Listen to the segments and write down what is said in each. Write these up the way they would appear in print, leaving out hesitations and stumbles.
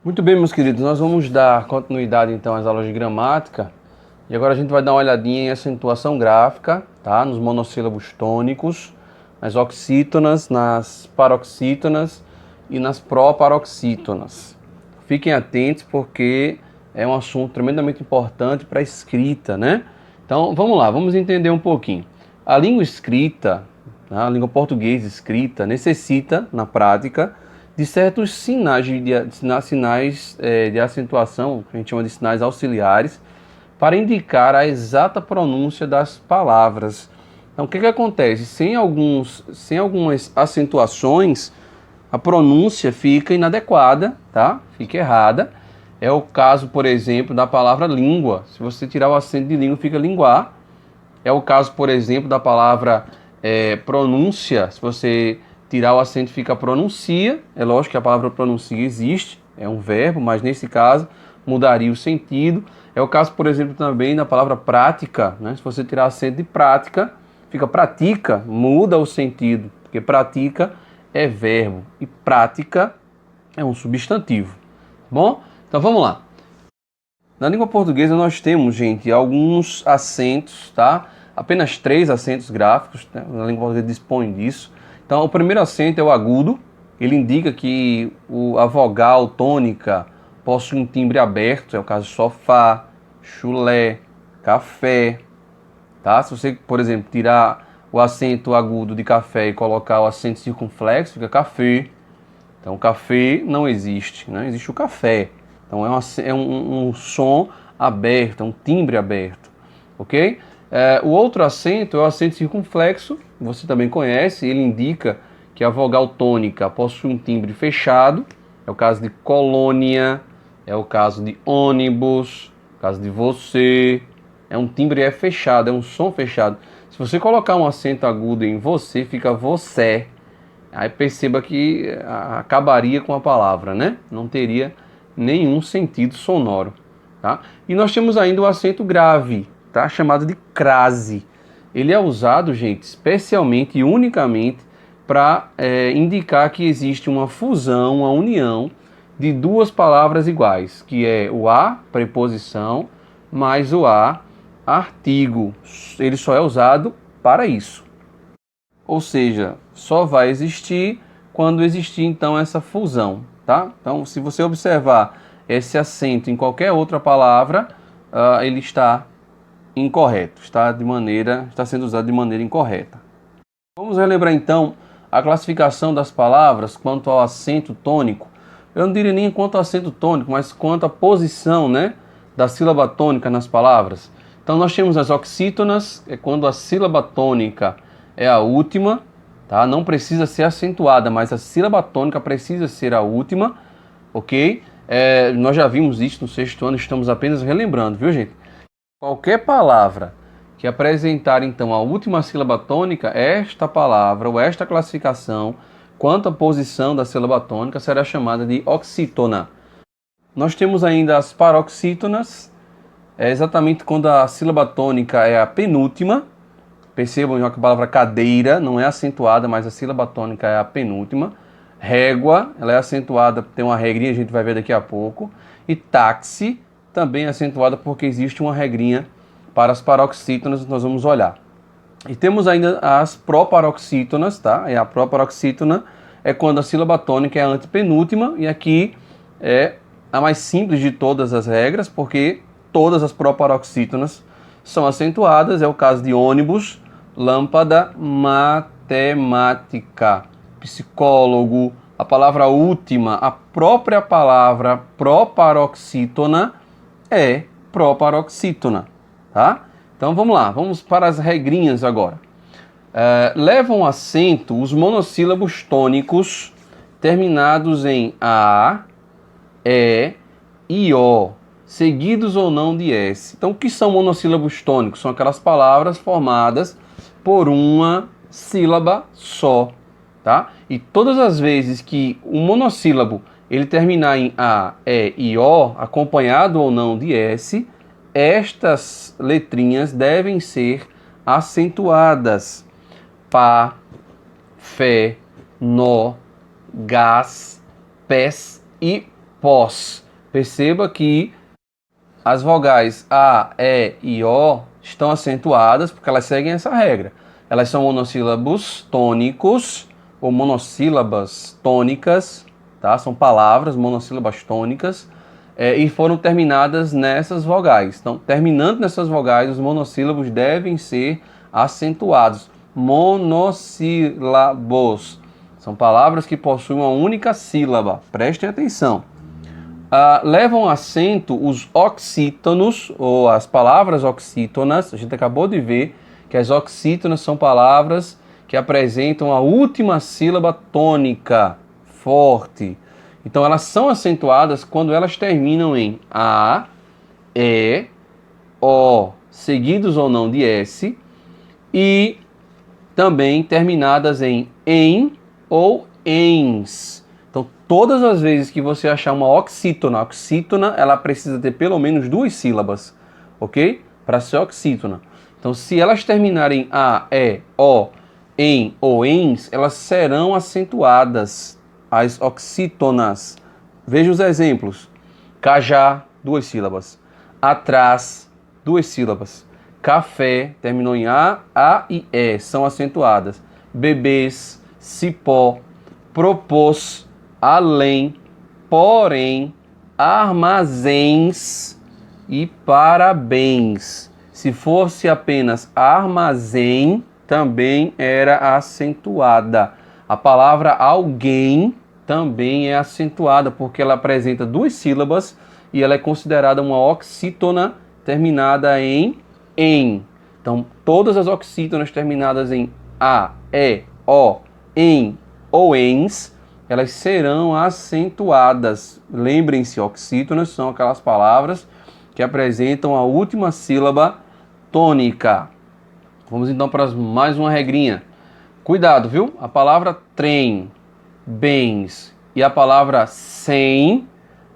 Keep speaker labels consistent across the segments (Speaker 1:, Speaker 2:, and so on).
Speaker 1: Muito bem, meus queridos, nós vamos dar continuidade então às aulas de gramática e agora a gente vai dar uma olhadinha em acentuação gráfica, tá? Nos monossílabos tônicos, nas oxítonas, nas paroxítonas e nas proparoxítonas. Fiquem atentos porque é um assunto tremendamente importante para a escrita, né? Então vamos lá, vamos entender um pouquinho. A língua escrita, a língua portuguesa escrita, necessita, na prática, de certos sinais de acentuação, que a gente chama de sinais auxiliares, para indicar a exata pronúncia das palavras. Então, o que acontece? Sem algumas acentuações, a pronúncia fica inadequada, tá? Fica errada. É o caso, por exemplo, da palavra língua. Se você tirar o acento de língua, fica linguar. É o caso, por exemplo, da palavra pronúncia. Se você tirar o acento, fica pronuncia. É lógico que a palavra pronuncia existe, é um verbo, mas nesse caso mudaria o sentido. É o caso, por exemplo, também da palavra prática, né? Se você tirar acento de prática, fica pratica, muda o sentido, porque pratica é verbo e prática é um substantivo. Bom, então vamos lá. Na língua portuguesa nós temos, gente, alguns acentos, tá? Apenas 3 acentos gráficos, né? A língua portuguesa dispõe disso. Então, o primeiro acento é o agudo. Ele indica que a vogal tônica possui um timbre aberto. É o caso de sofá, chulé, café, tá? Se você, por exemplo, tirar o acento agudo de café e colocar o acento circunflexo, fica café. Então, café não existe, né? Existe o café. Então, é um som aberto, é um timbre aberto, ok? O outro acento é o acento circunflexo, você também conhece, ele indica que a vogal tônica possui um timbre fechado, é o caso de colônia, é o caso de ônibus, é o caso de você, é um timbre fechado, é um som fechado. Se você colocar um acento agudo em você, fica você. Aí perceba que acabaria com a palavra, né? Não teria nenhum sentido sonoro, tá? E nós temos ainda o acento grave, tá? Chamado de crase. Ele é usado, gente, especialmente e unicamente para indicar que existe uma fusão, uma união de duas palavras iguais, que é o a, preposição, mais o a, artigo. Ele só é usado para isso. Ou seja, só vai existir quando existir então essa fusão, tá? Então, se você observar esse acento em qualquer outra palavra, ele está incorreto, está sendo usado de maneira incorreta. Vamos relembrar então a classificação das palavras quanto ao acento tônico. Eu não diria nem quanto ao acento tônico, mas quanto à posição, né, da sílaba tônica nas palavras. Então nós temos as oxítonas, é quando a sílaba tônica é a última, tá? Não precisa ser acentuada, mas a sílaba tônica precisa ser a última, ok? Nós já vimos isso no 6º ano, estamos apenas relembrando, viu, gente? Qualquer palavra que apresentar, então, a última sílaba tônica, esta palavra ou esta classificação, quanto à posição da sílaba tônica, será chamada de oxítona. Nós temos ainda as paroxítonas, é exatamente quando a sílaba tônica é a penúltima. Percebam que a palavra cadeira não é acentuada, mas a sílaba tônica é a penúltima. Régua, ela é acentuada, tem uma regrinha, a gente vai ver daqui a pouco. E táxi, também é acentuada porque existe uma regrinha para as paroxítonas, nós vamos olhar. E temos ainda as proparoxítonas, tá? E a proparoxítona é quando a sílaba tônica é a antepenúltima, e aqui é a mais simples de todas as regras, porque todas as proparoxítonas são acentuadas, é o caso de ônibus, lâmpada, matemática, psicólogo. A palavra última, a própria palavra proparoxítona é proparoxítona, tá? Então vamos lá, vamos para as regrinhas agora. Levam acento os monossílabos tônicos terminados em A, E e O, seguidos ou não de S. Então, o que são monossílabos tônicos? São aquelas palavras formadas por uma sílaba só, tá? E todas as vezes que o monossílabo ele terminar em A, E e O, acompanhado ou não de S, estas letrinhas devem ser acentuadas. Pá, fé, nó, gás, pés e pós. Perceba que as vogais A, E e O estão acentuadas porque elas seguem essa regra. Elas são monossílabos tônicos ou monossílabas tônicas, tá? São palavras monossílabas tônicas e foram terminadas nessas vogais. Então, terminando nessas vogais, os monossílabos devem ser acentuados. Monossílabos são palavras que possuem uma única sílaba. Prestem atenção. Levam acento os oxítonos, ou as palavras oxítonas. A gente acabou de ver que as oxítonas são palavras que apresentam a última sílaba tônica, forte. Então, elas são acentuadas quando elas terminam em A, E, O, seguidos ou não de S, e também terminadas em ou ens. Então, todas as vezes que você achar uma oxítona, a oxítona, ela precisa ter pelo menos 2 sílabas, ok? Para ser oxítona. Então, se elas terminarem A, E, O, em ou ens, elas serão acentuadas, as oxítonas. Veja os exemplos. Cajá, 2 sílabas. Atrás, 2 sílabas. Café, terminou em A e E, são acentuadas. Bebês, cipó, propôs, além, porém, armazéns e parabéns. Se fosse apenas armazém, também era acentuada. A palavra alguém também é acentuada, porque ela apresenta 2 sílabas e ela é considerada uma oxítona terminada em. Então, todas as oxítonas terminadas em A, E, O, em ou ens, elas serão acentuadas. Lembrem-se, oxítonas são aquelas palavras que apresentam a última sílaba tônica. Vamos então para mais uma regrinha. Cuidado, viu? A palavra trem, bens e a palavra sem,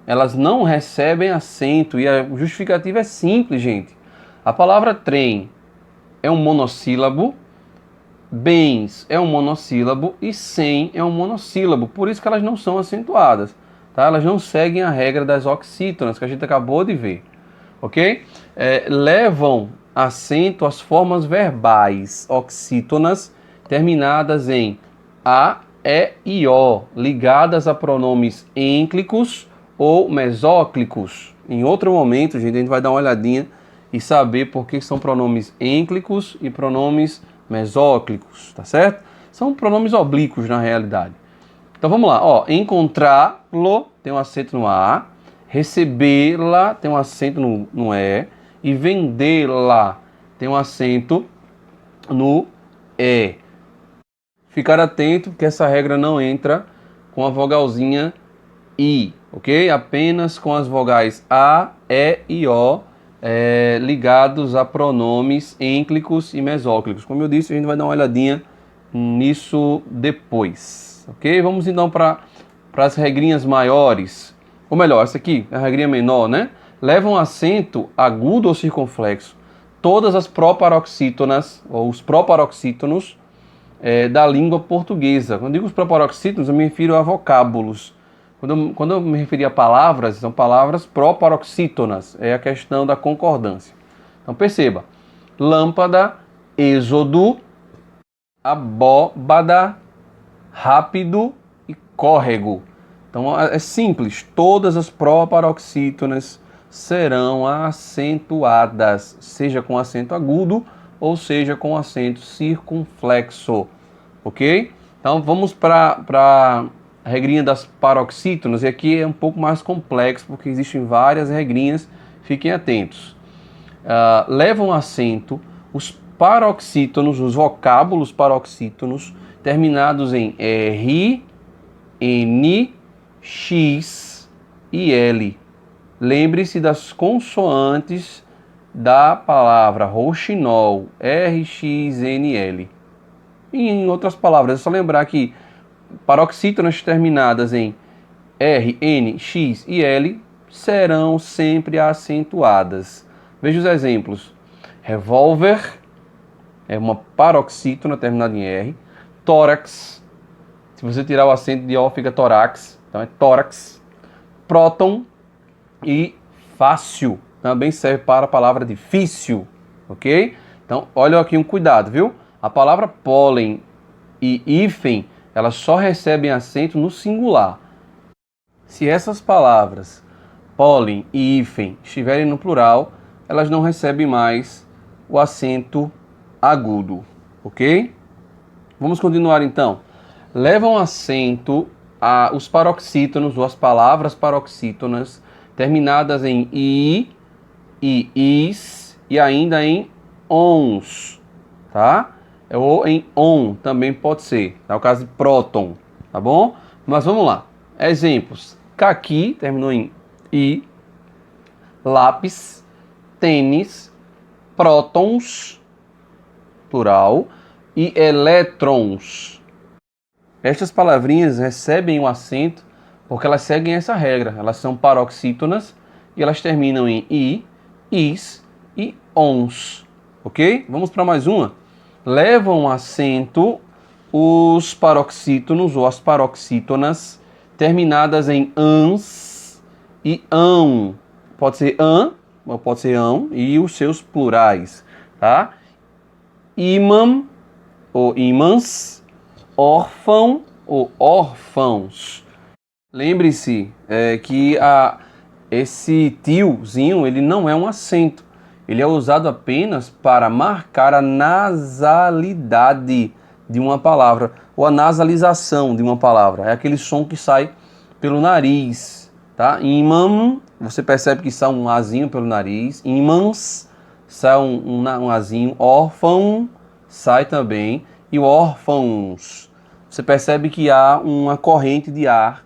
Speaker 1: elas não recebem acento. E a justificativa é simples, gente. A palavra trem é um monossílabo, bens é um monossílabo e sem é um monossílabo. Por isso que elas não são acentuadas, tá? Elas não seguem a regra das oxítonas que a gente acabou de ver, ok? Levam acento as formas verbais oxítonas terminadas em A, E e O, ligadas a pronomes ênclicos ou mesóclicos. Em outro momento, gente, a gente vai dar uma olhadinha e saber por que são pronomes ênclicos e pronomes mesóclicos, tá certo? São pronomes oblíquos na realidade. Então vamos lá, ó, encontrá-lo tem um acento no A, recebê-la tem um acento no E e vendê-la tem um acento no E. Ficar atento que essa regra não entra com a vogalzinha I, ok? Apenas com as vogais A, E e O ligados a pronomes ênclicos e mesóclicos. Como eu disse, a gente vai dar uma olhadinha nisso depois, ok? Vamos então para as regrinhas maiores. Ou melhor, essa aqui é a regrinha menor, né? Levam acento agudo ou circunflexo todas as proparoxítonas ou os proparoxítonos da língua portuguesa. Quando eu digo os proparoxítonos, eu me refiro a vocábulos. Quando eu me referi a palavras, são palavras proparoxítonas. É a questão da concordância. Então perceba. Lâmpada, êxodo, abóbada, rápido e córrego. Então é simples. Todas as proparoxítonas serão acentuadas, seja com acento agudo ou seja com acento circunflexo. Ok? Então vamos para a regrinha das paroxítonas, e aqui é um pouco mais complexo, porque existem várias regrinhas, fiquem atentos. Levam acento os paroxítonos, os vocábulos paroxítonos, terminados em R, N, X e L. Lembre-se das consoantes da palavra rouxinol, R, X, N, L. E em outras palavras, é só lembrar que paroxítonas terminadas em R, N, X e L serão sempre acentuadas. Veja os exemplos. Revólver é uma paroxítona terminada em R. Tórax, se você tirar o acento de O, fica tórax, então é tórax. próton e fácil. Também serve para a palavra difícil, ok? Então, olha aqui um cuidado, viu? A palavra pólen e hífen, elas só recebem acento no singular. Se essas palavras, pólen e hífen, estiverem no plural, elas não recebem mais o acento agudo, ok? Vamos continuar então. Levam acento os paroxítonos ou as palavras paroxítonas terminadas em i e is e ainda em ons, tá? Ou em on também pode ser, é o caso de próton, tá bom? Mas vamos lá. Exemplos: caqui terminou em i, lápis, tênis, prótons, plural, e elétrons. Estas palavrinhas recebem o acento porque elas seguem essa regra. Elas são paroxítonas e elas terminam em i, is e ons. Ok? Vamos para mais uma. Levam acento os paroxítonos ou as paroxítonas terminadas em ans e ão. Pode ser an, ou pode ser ão, e os seus plurais, tá? Imã ou imãs, órfão ou órfãos. Lembre-se que esse tiozinho, ele não é um acento. Ele é usado apenas para marcar a nasalidade de uma palavra, ou a nasalização de uma palavra. É aquele som que sai pelo nariz, tá? Imã, você percebe que sai um azinho pelo nariz. Imãs, sai um azinho. Órfão, sai também. E órfãos, você percebe que há uma corrente de ar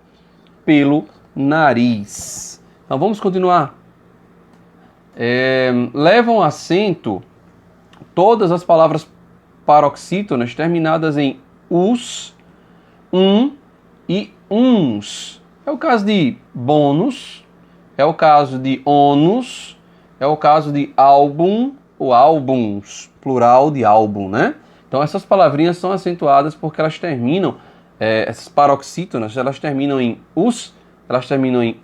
Speaker 1: pelo nariz. Então vamos continuar. Levam acento todas as palavras paroxítonas terminadas em us, e uns. É o caso de bônus, é o caso de ônus, é o caso de álbum ou álbuns, plural de álbum, né? Então essas palavrinhas são acentuadas porque elas terminam, essas paroxítonas, elas terminam em us, elas terminam em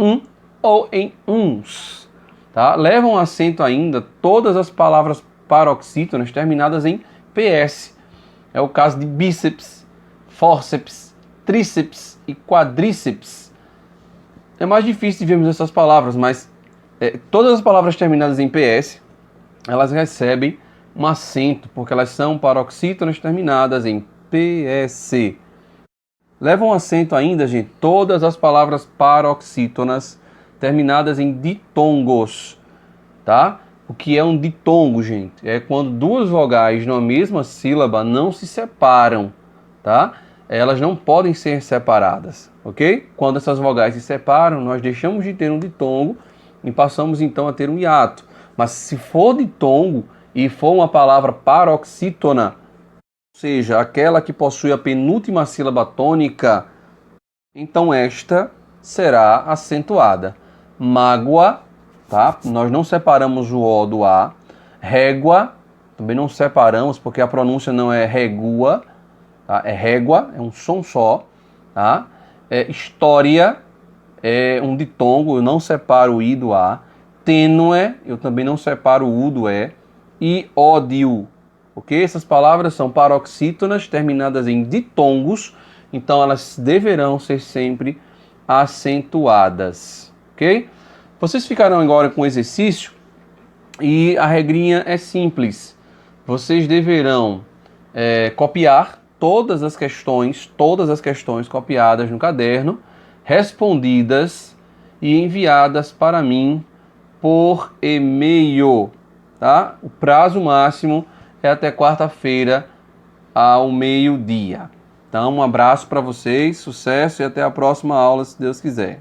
Speaker 1: ou em uns. Tá? Levam acento ainda todas as palavras paroxítonas terminadas em ps. É o caso de bíceps, fórceps, tríceps e quadríceps. É mais difícil de vermos essas palavras, mas todas as palavras terminadas em ps, elas recebem um acento, porque elas são paroxítonas terminadas em ps. Levam acento ainda, gente, todas as palavras paroxítonas terminadas em ditongos, tá? O que é um ditongo, gente? É quando duas vogais numa mesma sílaba não se separam, tá? Elas não podem ser separadas, ok? Quando essas vogais se separam, nós deixamos de ter um ditongo e passamos então a ter um hiato. Mas se for ditongo e for uma palavra paroxítona, ou seja, aquela que possui a penúltima sílaba tônica, então esta será acentuada. Mágoa, tá? Nós não separamos o O do A. Régua, também não separamos porque a pronúncia não é regua, tá? É régua, é um som só, tá? História é um ditongo, eu não separo o I do A. Tênue, eu também não separo o U do E. E ódio, ok? Essas palavras são paroxítonas terminadas em ditongos, então elas deverão ser sempre acentuadas. Ok? Vocês ficarão agora com o exercício e a regrinha é simples. Vocês deverão copiar todas as questões copiadas no caderno, respondidas e enviadas para mim por e-mail, tá? O prazo máximo é até quarta-feira ao meio-dia. Então, um abraço para vocês, sucesso e até a próxima aula, se Deus quiser.